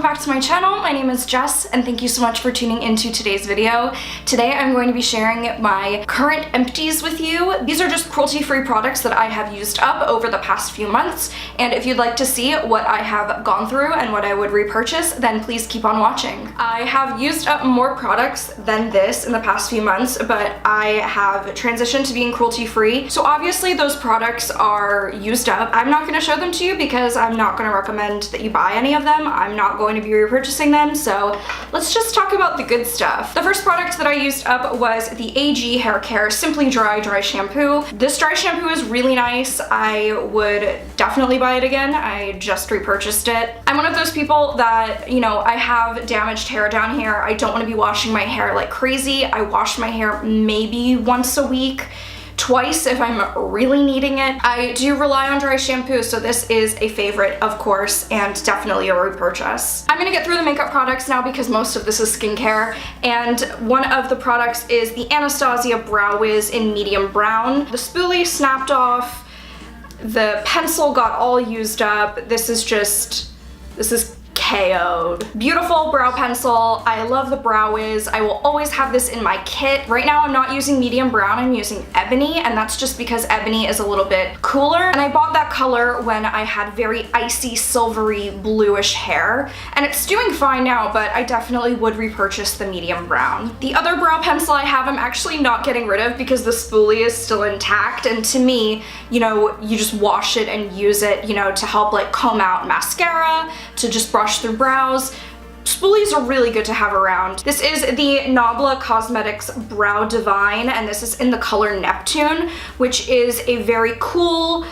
welcome back to my channel. My name is Jess and thank you so much for tuning into today's video. Today I'm going to be sharing my current empties with you. These are just cruelty-free products that I have used up over the past few months, and if you'd like to see what I have gone through and what I would repurchase, then please keep on watching. I have used up more products than this in the past few months, but I have transitioned to being cruelty-free, so obviously those products are used up. I'm not going to show them to you because I'm not going to recommend that you buy any of them. I'm not going to be repurchasing them, so let's just talk about the good stuff. The first product that I used up was the AG Hair Care Simply Dry Shampoo. This dry shampoo is really nice. I would definitely buy it again. I just repurchased it. I'm one of those people that, you know, I have damaged hair down here. I don't want to be washing my hair like crazy. I wash my hair maybe once a week. Twice if I'm really needing it. I do rely on dry shampoo, so this is a favorite, of course, and definitely a repurchase. I'm gonna get through the makeup products now because most of this is skincare, and one of the products is the Anastasia Brow Wiz in medium brown. The spoolie snapped off, the pencil got all used up. This is KO'd. Beautiful brow pencil. I love the Brow Wiz. I will always have this in my kit. Right now I'm not using medium brown, I'm using ebony, and that's just because ebony is a little bit cooler. And I bought that color when I had very icy, silvery, bluish hair. And it's doing fine now, but I definitely would repurchase the medium brown. The other brow pencil I have, I'm actually not getting rid of because the spoolie is still intact. And to me, you know, you just wash it and use it, you know, to help like comb out mascara, to just brush through brows. Spoolies are really good to have around. This is the NABLA Cosmetics Brow Divine, and this is in the color Neptune, which is a very cool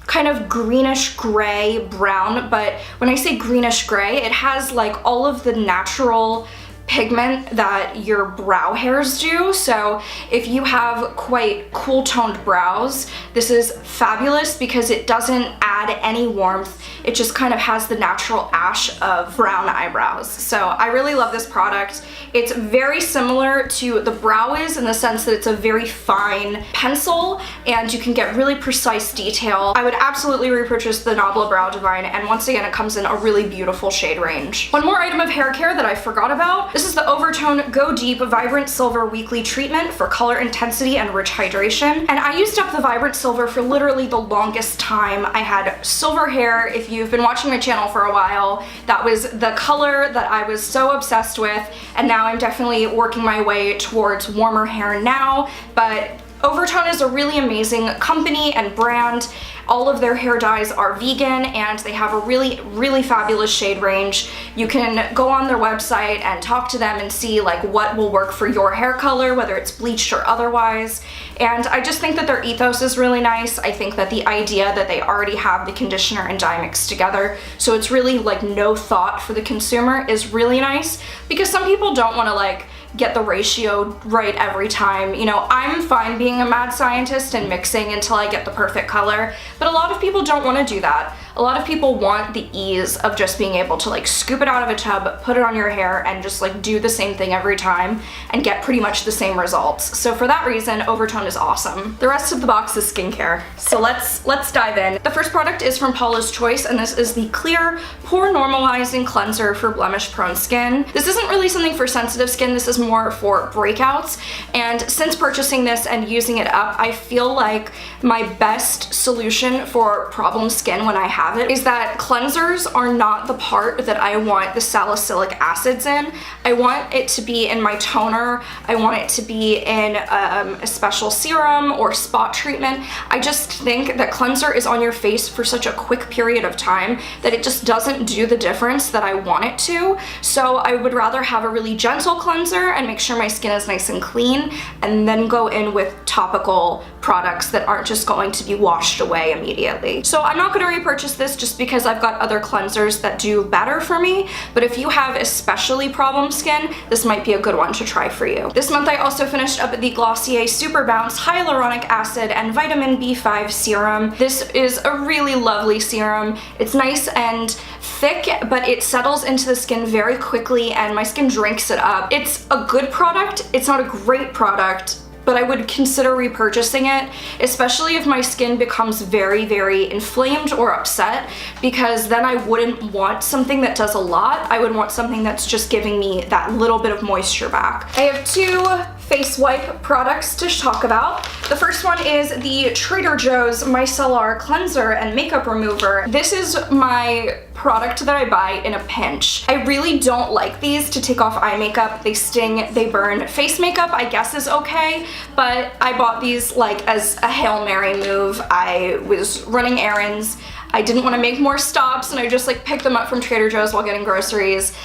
kind of greenish gray brown. But when I say greenish gray, it has like all of the natural pigment that your brow hairs do. So if you have quite cool toned brows, this is fabulous because it doesn't add any warmth. It just kind of has the natural ash of brown eyebrows. So I really love this product. It's very similar to the Brow Wiz in the sense that it's a very fine pencil and you can get really precise detail. I would absolutely repurchase the NABLA Brow Divine, and once again it comes in a really beautiful shade range. One more item of hair care that I forgot about. This is the Overtone Go Deep Vibrant Silver Weekly Treatment for color intensity and rich hydration. And I used up the Vibrant Silver for literally the longest time. I had silver hair. If you've been watching my channel for a while, that was the color that I was so obsessed with, and now I'm definitely working my way towards warmer hair now. But Overtone is a really amazing company and brand. All of their hair dyes are vegan and they have a really fabulous shade range. You can go on their website and talk to them and see like what will work for your hair color, whether it's bleached or otherwise. And I just think that their ethos is really nice. I think that the idea that they already have the conditioner and dye mixed together, so it's really like no thought for the consumer, is really nice, because some people don't want to like get the ratio right every time. You know, I'm fine being a mad scientist and mixing until I get the perfect color, but a lot of people don't want to do that. A lot of people want the ease of just being able to like scoop it out of a tub, put it on your hair, and just like do the same thing every time and get pretty much the same results. So for that reason, Overtone is awesome. The rest of the box is skincare. So let's dive in. The first product is from Paulas Choice, and this is the Clear Pore Normalizing Cleanser for blemish prone skin. This isn't really something for sensitive skin, this is more for breakouts. And since purchasing this and using it up, I feel like my best solution for problem skin when I have it is that cleansers are not the part that I want the salicylic acids in. I want it to be in my toner. I want it to be in a special serum or spot treatment. I just think that cleanser is on your face for such a quick period of time that it just doesn't do the difference that I want it to. So I would rather have a really gentle cleanser and make sure my skin is nice and clean, and then go in with topical products that aren't just going to be washed away immediately. So I'm not going to repurchase this just because I've got other cleansers that do better for me, but if you have especially problem skin, this might be a good one to try for you. This month I also finished up the Glossier Super Bounce Hyaluronic Acid and Vitamin B5 Serum. This is a really lovely serum. It's nice and thick, but it settles into the skin very quickly and my skin drinks it up. It's a good product. It's not a great product, but I would consider repurchasing it, especially if my skin becomes very, very inflamed or upset, because then I wouldn't want something that does a lot. I would want something that's just giving me that little bit of moisture back. I have two face wipe products to talk about. The first one is the Trader Joe's Micellar Cleanser and Makeup Remover. This is my product that I buy in a pinch. I really don't like these to take off eye makeup. They sting, they burn. Face makeup, I guess, is okay, but I bought these like as a Hail Mary move. I was running errands. I didn't want to make more stops, and I just like picked them up from Trader Joe's while getting groceries.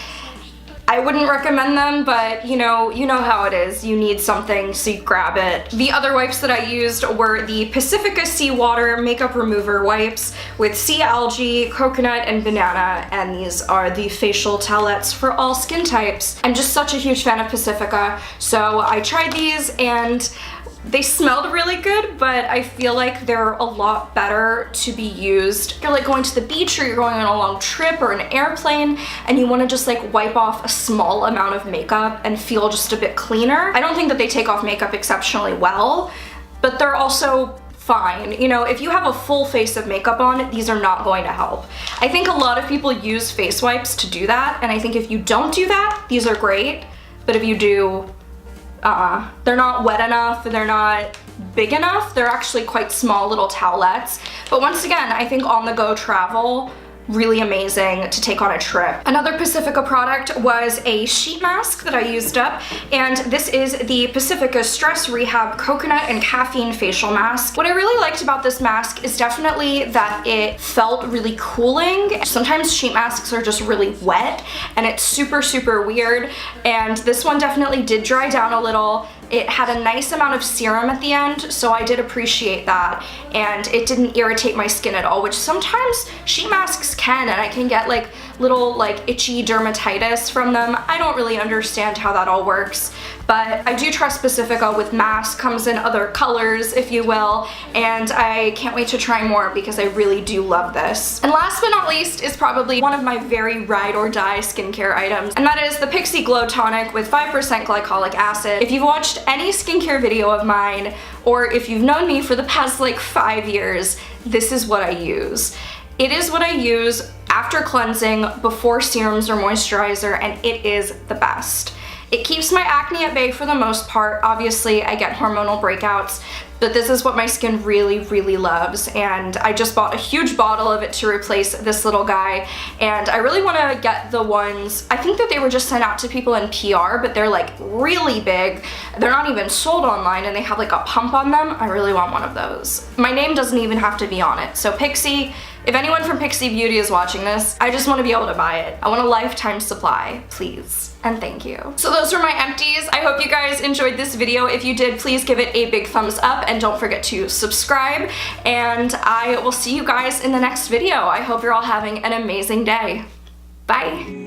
I wouldn't recommend them, but you know how it is. You need something, so you grab it. The other wipes that I used were the PACIFICA Seawater Makeup Remover Wipes with sea algae, coconut, and banana, and these are the facial towelettes for all skin types. I'm just such a huge fan of PACIFICA, so I tried these and they smelled really good, but I feel like they're a lot better to be used. You're like going to the beach, or you're going on a long trip or an airplane, and you want to just like wipe off a small amount of makeup and feel just a bit cleaner. I don't think that they take off makeup exceptionally well, but they're also fine. You know, if you have a full face of makeup on, these are not going to help. I think a lot of people use face wipes to do that, and I think if you don't do that, these are great, but if you do, they're not wet enough, they're not big enough, they're actually quite small little towelettes. But once again, I think on-the-go travel, really amazing to take on a trip. Another PACIFICA product was a sheet mask that I used up, and this is the PACIFICA Stress Rehab Coconut and Caffeine Facial Mask. What I really liked about this mask is definitely that it felt really cooling. Sometimes sheet masks are just really wet, and it's super, super weird, and this one definitely did dry down a little. It had a nice amount of serum at the end, so I did appreciate that, and it didn't irritate my skin at all, which sometimes sheet masks can, and I can get like little like itchy dermatitis from them. I don't really understand how that all works, but I do trust PACIFICA with masks. Comes in other colors, if you will, and I can't wait to try more because I really do love this. And last but not least is probably one of my very ride or die skincare items, and that is the PIXI Glow Tonic with 5% glycolic acid. If you've watched any skincare video of mine, or if you've known me for the past like 5 years, this is what I use. It is what I use after cleansing, before serums or moisturizer, and it is the best. It keeps my acne at bay for the most part. Obviously, I get hormonal breakouts, but this is what my skin really, really loves, and I just bought a huge bottle of it to replace this little guy, and I really want to get the ones, I think that they were just sent out to people in PR, but they're like really big. They're not even sold online, and they have like a pump on them. I really want one of those. My name doesn't even have to be on it, so PIXI, if anyone from PIXI Beauty is watching this, I just want to be able to buy it. I want a lifetime supply, please, and thank you. So those were my empties. I hope you guys enjoyed this video. If you did, please give it a big thumbs up, and don't forget to subscribe, and I will see you guys in the next video. I hope you're all having an amazing day. Bye.